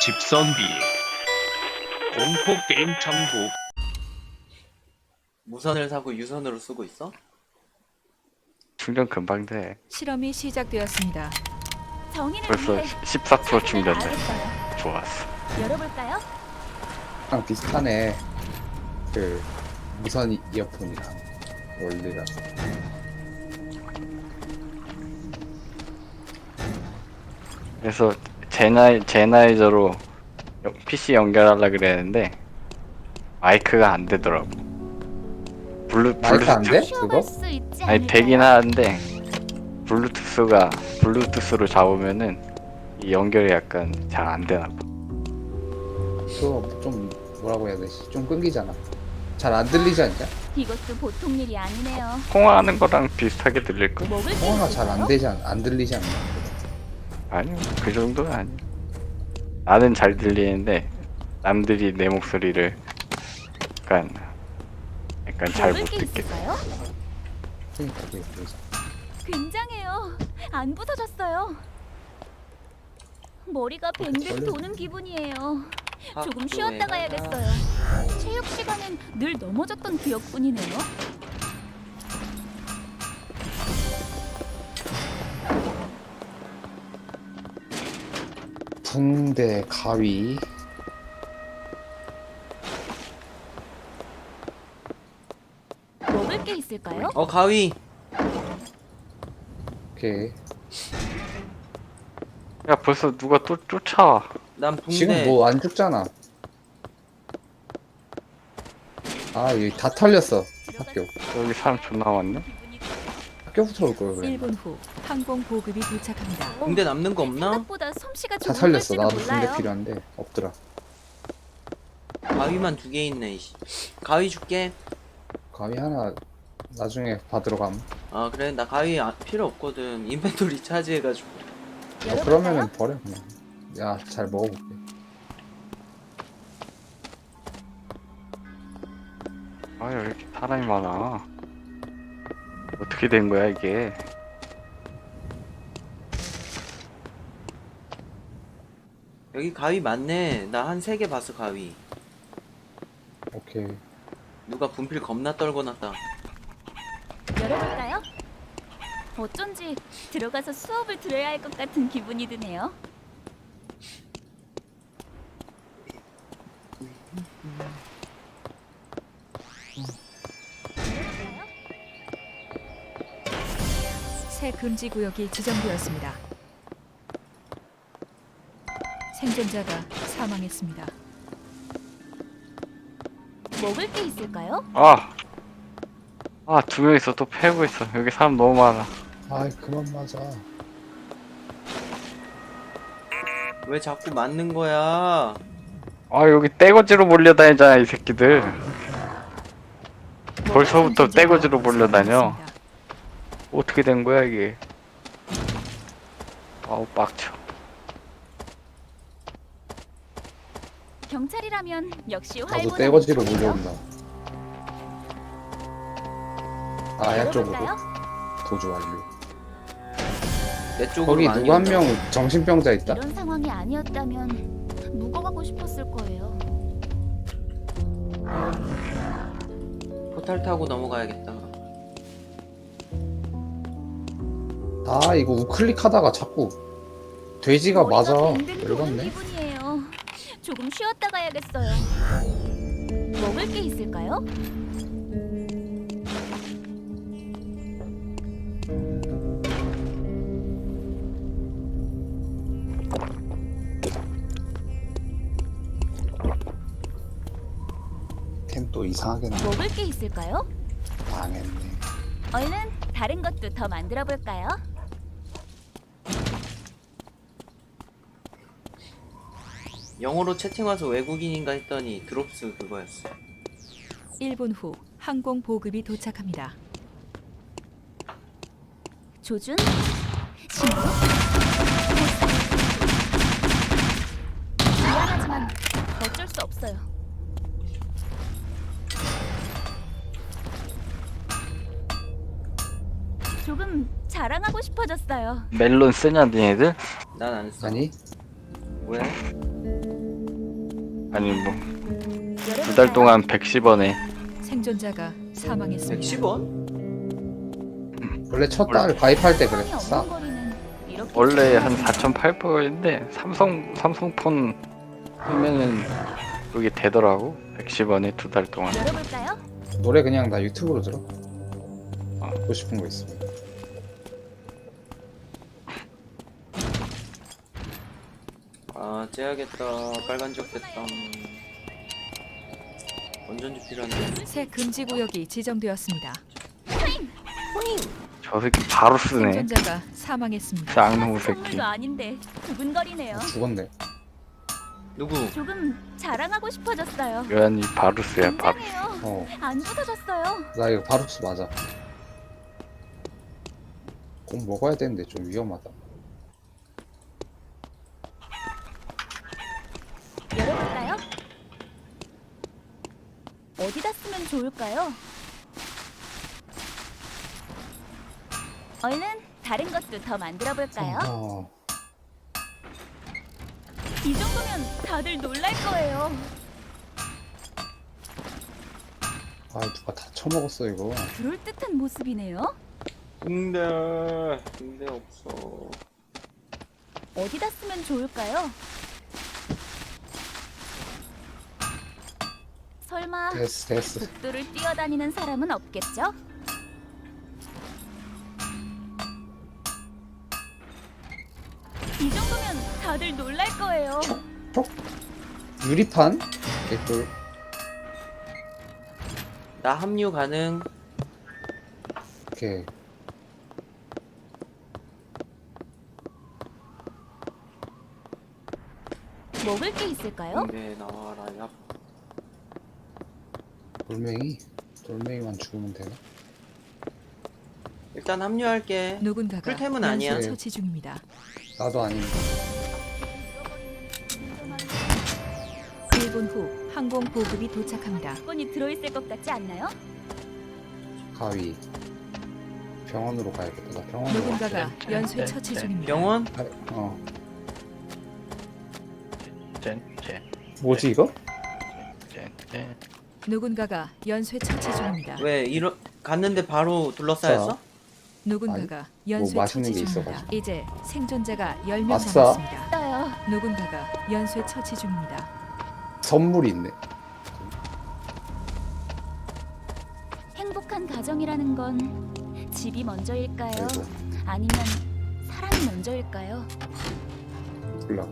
집선비 공포 게임 천국. 무선을 사고 유선으로 쓰고 있어? 충전 금방 돼. 실험이 시작되었습니다. 정의를 벌써 위해 14% 충전돼. 알겠어요. 좋았어. 열어볼까요? 랑 비슷하네. 그 무선 이어폰이랑 원리랑. 그래서 제나이저로 PC 연결하려 그랬는데 마이크가 안 되더라고. 마이크 안 돼? 시험할 그거? 수 있지 아니 않을까요? 되긴 하는데 블루투스로 잡으면은 이 연결이 약간 잘 안 되나 봐. 그거 좀 뭐라고 해야 되지? 좀 끊기잖아. 잘 안 들리지 않냐? 이것도 보통 일이 아니네요. 통화하는 거랑 비슷하게 들릴 거? 먹을 게 통화가 잘 안 있을까요? 되지 안 들리지 않나? 아니요, 그 정도는 아니야. 나는 잘 들리는데 남들이 내 목소리를 약간 잘 먹을 못 게 듣게. 있을까요? 그러니까 그게 그래서. 굉장해요. 안 부서졌어요. 머리가 뱅뱅 원래- 도는 기분이에요. 조금 학교에 쉬었다 가라. 가야겠어요. 체육 시간엔 늘 넘어졌던 기억뿐이네요. 붕대 가위. 먹을 게 있을까요? 가위! 오케이. 야 벌써 누가 또 쫓아와. 난 붕대. 지금 뭐 안 죽잖아. 아 여기 다 털렸어. 학교. 여기 사람 존나 많네. 학교부터 올 걸 그래. 1분 후 항공 보급이 도착합니다. 붕대 남는 거 없나? 생각보다 솜씨가 다 좋은 털렸어. 걸지도 나도 붕대 몰라요. 필요한데 없더라. 가위만 2개 있네. 이씨. 가위 줄게. 가위 하나 나중에 받으러 감. 아 그래 나 가위 필요 없거든. 인벤토리 차지해가지고. 그러면은 버려 그냥. 야 잘 먹어볼게. 아 여기 이렇게 사람이 많아. 어떻게 된 거야 이게? 여기 가위 많네. 나 한 3개 봤어 가위. 오케이. 누가 분필 겁나 떨고 놨다. 열어볼까요? 어쩐지 들어가서 수업을 들어야 할 것 같은 기분이 드네요. 새 금지 구역이 지정되었습니다. 생존자가 사망했습니다. 먹을 게 있을까요? 두 명 있어. 또 패고 있어. 여기 사람 너무 많아. 아이 그만 맞아. 왜 자꾸 맞는 거야? 여기 떼거지로 몰려다니잖아 이 새끼들. 벌써부터 생존자가 떼거지로 몰려다녀. 사망했습니다. 어떻게 된 거야 이게? 아우 빡쳐. 경찰이라면 역시 나도 활보다 떼거지로 못하네요. 몰려온다. 아야 쪽으로 열어볼까요? 도주 완료. 내 쪽으로 거기 많이 누구 한 온다. 명 정신병자 있다. 이런 상황이 아니었다면 묵어가고 싶었을 거예요. 포탈 타고 넘어가야겠다. 아 이거 우클릭 하다가 자꾸 돼지가 맞아. 머리가 뱅뱅 도는 열받네. 기분이에요. 조금 쉬었다 가야겠어요. 먹을 게 있을까요? 템 또 이상하게 나. 먹을 게 있을까요? 망했네. 얼른 다른 것도 더 만들어 볼까요? 영어로 채팅 와서 외국인인가 했더니 드롭스 그거였어. 1분 후 항공 보급이 도착합니다. 조준? 신호? 미안하지만 어쩔 수 없어요. 조금 자랑하고 싶어졌어요. 멜론 쓰냐 니네들? 난 안 써. 아니 왜? 아니 뭐 2달 동안 110원에 생존자가 사망했습니다. 110원? 원래 첫 달 가입할 때 그래. 싸. 원래 한 4,800원인데 삼성폰 쓰면은 그게 되더라고. 110원에 2달 동안. 열어볼까요? 노래 그냥 나 유튜브로 들어. 듣고 싶은 거 있으면. 아 째야겠다. 빨간 적 됐다. 원전지 필요한데. 새 금지 구역이 지정되었습니다. 저 새끼 바로 쓰네. 생존자가 사망했습니다. 쌍놈 새끼. 선물도 아닌데 두근거리네요. 죽었네. 누구? 조금 자랑하고 싶어졌어요. 요한이 바루스야 바루스. 굉장해요. 어. 안 부서졌어요. 나 이거 바루스 맞아. 꼭 먹어야 되는데 좀 위험하다. 열어볼까요? 어디다 쓰면 좋을까요? 얼른 다른 것도 더 만들어 볼까요? 어. 이 정도면 다들 놀랄 거예요. 아 누가 다 처먹었어 이거. 그럴듯한 모습이네요. 붕대 없어. 어디다 쓰면 좋을까요? 설마 됐어. 복도를 뛰어다니는 사람은 없겠죠? 이 정도면 다들 놀랄 거예요. 유리판? 개꿀. 나 합류 가능. 오케이. 먹을 게 있을까요? 붕대 나와라 야. 돌멩이만 죽으면 되나? 일단 합류할게. 누군가가 풀템은 아니야. 연쇄 처치 중입니다. 나도 아닌데. 1분 후 항공 보급이 도착합니다. 건이 들어있을 것 같지 않나요? 가위. 병원으로 가야겠다. 나 병원으로 누군가가 갈게. 연쇄 처치 중입니다. 병원? 어. 짠. 뭐지 이거? 누군가가 연쇄 처치 중입니다. 왜 이러 갔는데 바로 둘러싸였어? 누군가가 연쇄 맛있는 처치 게 중입니다. 있어가지고. 이제 생존자가 10명 아싸. 남았습니다. 떠요. 누군가가 연쇄 처치 중입니다. 선물이 있네. 행복한 가정이라는 건 집이 먼저일까요? 아이고. 아니면 사랑이 먼저일까요? 몰라.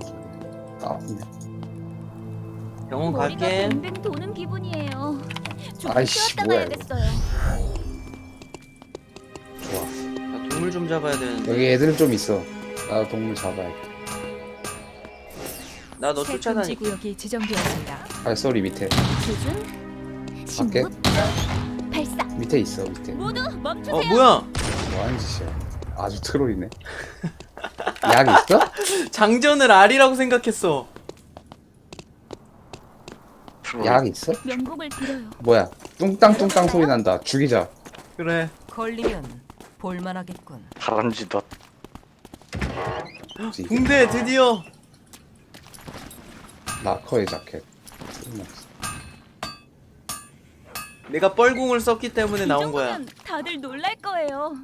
병원 머리가 갈게. 뱅뱅 도는 기분이에요. 조금 아이씨, 쉬었다 뭐야, 가야겠어요. 좋아. 나 동물 좀 잡아야 되는데. 여기 애들 좀 있어. 나 동물 잡아야 돼. 나 너 새 금지 쫓아다니. 구역이 지정되었습니다. 발소리 밑에. 조준, 밖에? 신고, 발사. 밑에 있어 밑에. 모두 멈추세요. 뭐야? 뭐하는 짓이야. 아주 트롤이네. 약 있어? 장전을 R이라고 생각했어. 약 있어? 명복을 빌어요. 뭐야? 뚱땅뚱땅 소리 난다. 죽이자. 그래. 걸리면 볼만하겠군. 다람쥐 너 뭐지 이게? 붕대 드디어. 라커의 자켓. 내가 뻘궁을 썼기 때문에 나온 거야. 정도면 다들 놀랄 거예요.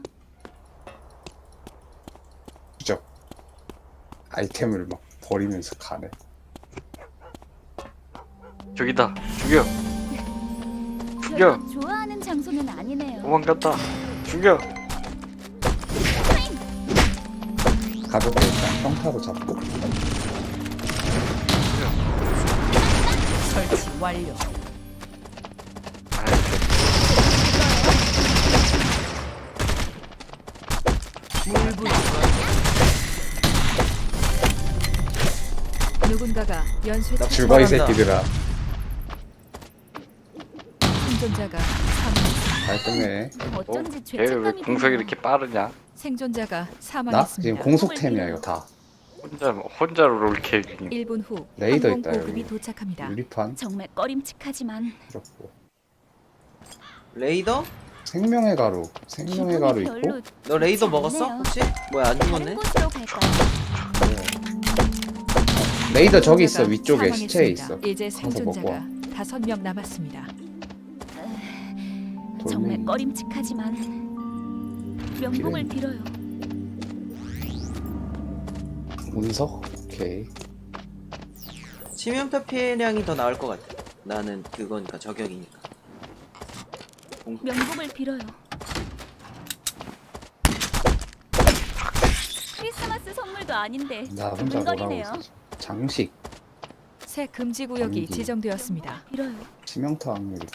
주적. 아이템을 막 버리면서 가네. 저기다. 죽여. 별로 좋아하는 장소는 아니네요. 도망갔다. 죽여. 가볍게 일단 평타로 잡고. 설치 완료. 누군가가 연쇄 처치 죽어 이 출발한다. 새끼들아. 생존자가 사망했습니다. 깔끔해. 어쩐지 얘왜 죄책감이 공속이 드네요. 이렇게 빠르냐? 생존자가 나? 지금 사망했습니다. 공속템이야 이거 다. 혼자로 롤케이킹. 1분 후 레이더 항공 있다, 보급이 여기. 도착합니다. 유리판 정말 꺼림칙하지만 그렇고. 레이더? 생명의 가루. 생명의 가루 기분이 별로 있고. 너 레이더 좋지 먹었어? 않네요. 혹시? 뭐야 안 다른 죽었네? 곳으로 갈까요? 레이더 저기 있어. 생존자가 위쪽에 시체에 사망했습니다. 있어. 이제 가서 먹고 와. 생존자가 5명 남았습니다. 정말 돌멩이. 꺼림칙하지만 명복을 빌어요. 운석? 오케이. 치명타 피해량이 더 나을 것 같아. 나는 그거니까 저격이니까. 명복을 빌어요. 크리스마스 선물도 아닌데 나 혼자 뭐라고 문거리네요. 있어. 장식. 새 금지 구역이 금지. 지정되었습니다. 빌어요. 치명타 확률이.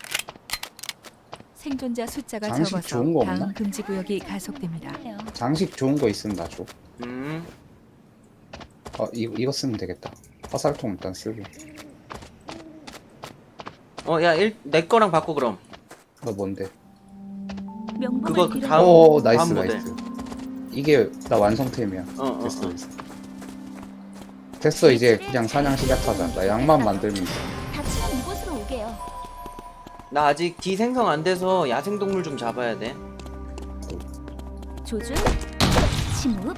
생존자 숫자가 장식 적어서 좋은 거 없나? 다음 금지 구역이 가속됩니다. 장식 좋은 거 있으면 나 줘. 이거 쓰면 되겠다. 화살통 일단 쓰고. 야, 내 거랑 바꿔 그럼. 너 뭔데? 명복을 그거 그 빌어요. 다음- 오 나이스 다음 모델. 나이스. 이게 나 완성템이야. 어. 됐어 됐어. 됐어 이제 그냥 사냥 시작하자. 나 양만 만들면 돼. 다치면 이곳으로 오게요. 나 아직 D 생성 안 돼서 야생동물 좀 잡아야 돼. 조준, 침묵,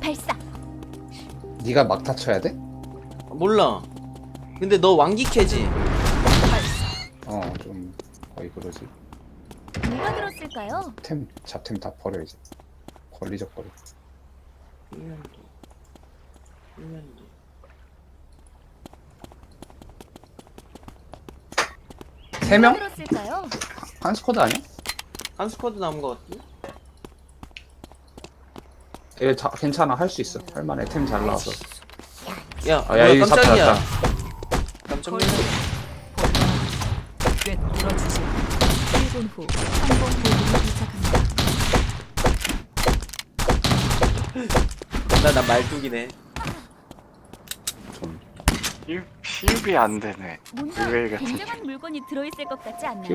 발사. 네가 막타 쳐야 돼? 몰라. 근데 너 왕기캐지? 좀 거의 그러지. 누가 들었을까요? 잡템 다 버려 이제. 걸리적거려. 1년도. 세 명? 누가 들었을까요? 한 스쿼드 아니야? 한 스쿼드 남은 것 같은데? 얘 괜찮아 할 수 있어. 할만해. 템 잘 나와서. 야, 아, 야, 뭐야, 이거 깜짝이야. 잡혔다. 깜짝 놀랐어. 꽤 물어주지. 1분 후 항공 보급이 도착합니다. 나 말뚝이네. 좀 피입이 안 되네. 뭔가 의외 같은 굉장한 물건이 들어있을 것 같지 않나요?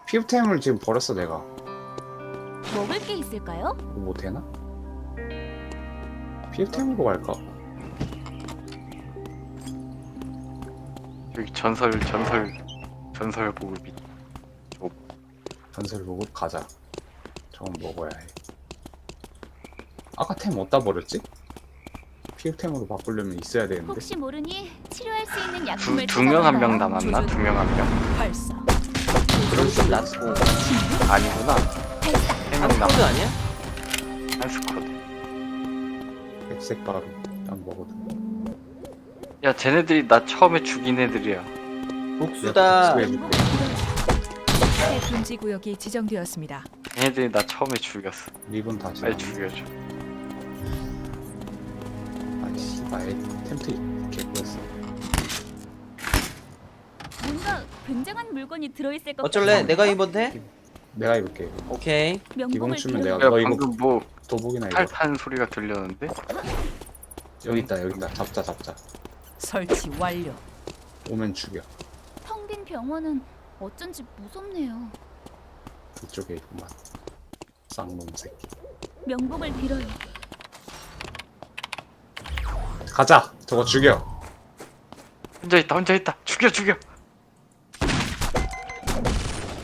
피부템을 지금 버렸어 내가. 먹을 게 있을까요? 뭐 되나? 피부템으로 갈까? 여기 전설 보급이. 전설 보급 가자. 저건 먹어야 해. 아까 템 어디다 버렸지? 피부템으로 바꾸려면 있어야 되는데. 혹시 모르니 치료할 수 있는 약품을 두 명 한 명 찾아볼까요? 남았나? 2명 한 명? 발사. 그럴 줄 낫고. 아니구나. 발사. 3명 한 스쿼드 남았. 아니야? 한 스쿼드. 백색 바로 딱 먹어도. 야 쟤네들이 나 처음에 죽인 애들이야. 복수다. 복수해줄게. 새 금지 구역이 지정되었습니다. 얘네들이 나 처음에 죽였어. 리본 다 빨리 지나. 죽여줘. 아이씨, 나의 템트 개꾸였어. 뭔가 굉장한 물건이 들어있을 것 어쩔래? 같지 내가 않나요? 입어도? 내가 입을게. 오케이. 기본 명복을 주면 빌어요. 내가 야 너 이거 방금 뭐 도복이나 입어. 탈탄 소리가 들렸는데? 여기 있다. 잡자. 설치 완료. 오면 죽여. 텅 빈 병원은 어쩐지 무섭네요. 이쪽에 있구만. 쌍놈 새끼. 명복을 빌어요. 가자. 저거 죽여. 혼자 있다. 죽여.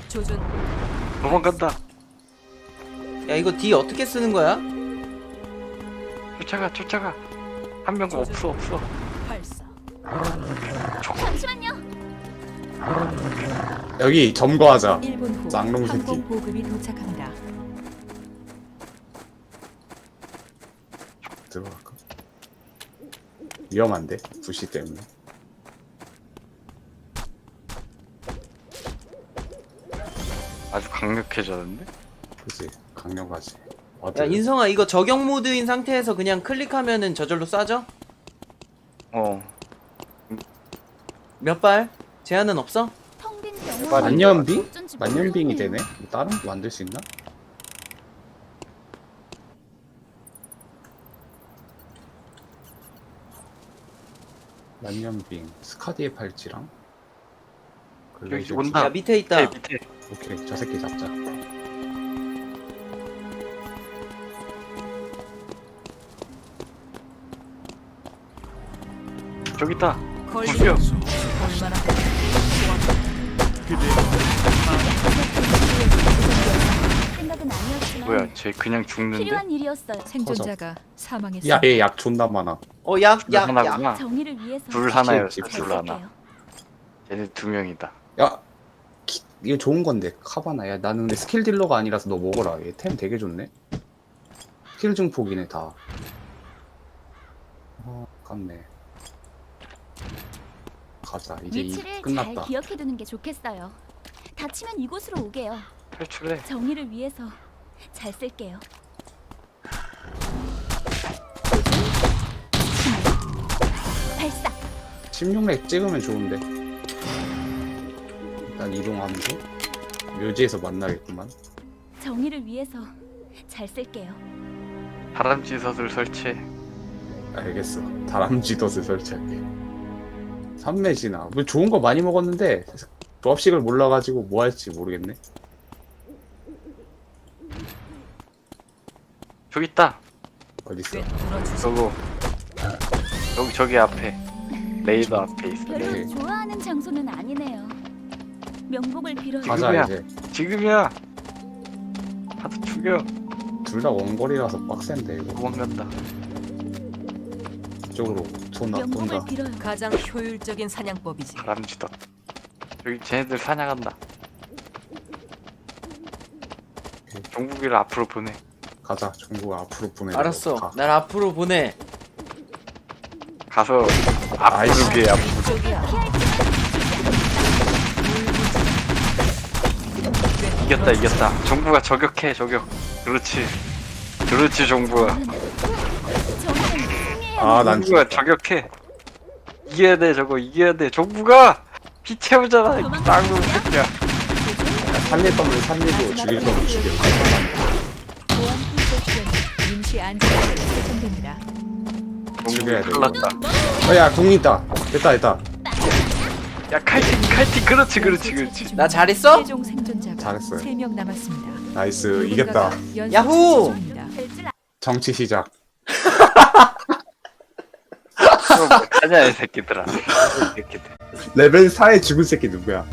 조준. 도망간다. 야, 이거 D 어떻게 쓰는 거야? 쫓아가. 한 명 없어. 발사. 잠시만요. 여기 점거하자. 1분 후 쌍놈 새끼. 항공 보급이 도착합니다. 들어갈까? 위험한데 부시 때문에. 아주 강력해졌는데? 그치 강력하지. 야, 인성아, 이거 저격 모드인 상태에서 그냥 클릭하면은 저절로 쏴져? 어. 몇 발? 제한은 없어? 텅 빈 병원. 만년빙? 만년빙이 되네? 다른 거 만들 수 있나? 만년빙 스카디의 팔찌랑 여기 글레이저 온다. 야, 밑에 있다. 밑에. 오케이 저 새끼 잡자. 저기 있다. 걸리면 죽여. 얼마나 생각을 생각은 아니었지만 뭐야 쟤 그냥 죽는데? 필요한 일이었어요. 생존자가 사망했습니다. 야얘 약 존나 많아. 약. 하나구나. 정의를 위해서 둘 하나였어 집, 둘 하나. 쟤네 두 명이다. 야 이거 좋은 건데 카바나. 야 나는 근데 스킬 딜러가 아니라서 너 먹어라. 얘 템 되게 좋네. 스킬 증폭이네 다. 아깝네. 가자 이제 위치를 끝났다. 잘 기억해두는 게 좋겠어요. 다치면 이곳으로 오게요. 탈출해. 정의를 위해서 잘 쓸게요. 발사. 16렉 찍으면 좋은데. 일단 이동하면서 묘지에서 만나겠구만. 정의를 위해서 잘 쓸게요. 다람쥐 섯을 설치해. 알겠어. 다람쥐 덫을 설치할게. 삼매시나 뭐 좋은 거 많이 먹었는데 조합식을 몰라가지고 뭐 할지 모르겠네. 저기 있다. 어딨어? 꽤 뚫어주세요. 저거. 저기 앞에. 레이더 앞에 있어. 별로 네. 좋아하는 장소는 아니네요. 명복을 빌어요. 가자 지금이야. 이제. 지금이야. 하도 죽여. 둘 다 원거리라서 빡센데 이거. 도망간다. 이쪽으로 돈다. 명복을 빌어요. 가장 효율적인 사냥법이지. 다람쥐 덧. 여기 쟤네들 사냥한다. 종국이를 앞으로 보내. 가자. 종국 앞으로 보내. 알았어. 날 앞으로 보내. 가서 아이씨. 앞으로 게 앞으로. 이쪽이야. 이겼다. 종부가 저격해 저격. 그렇지 종부가. 저는 승리해야 아난 종부가 저격해. 이겨야 돼 저거 이겨야 돼. 종부가 피 채우잖아. 이 땅으로 새끼야. 살릴 거면 살리고 죽일 거면 죽여. 보안 풀 임시 안전을 설정됩니다. 종부 죽여야 돼. 큰일 났다. 야 공 있다. 됐다. 야 칼팅 그렇지. 나 잘했어? 최종 생존자가 잘했어요. 3명 남았습니다. 나이스. 이겼다. 누군가가 연쇄 야호! 처치중입니다. 될줄 정치 시작. 그럼 뭐 하냐 이 새끼들아. 이 새끼들. 레벨 4에 죽은 새끼 누구야?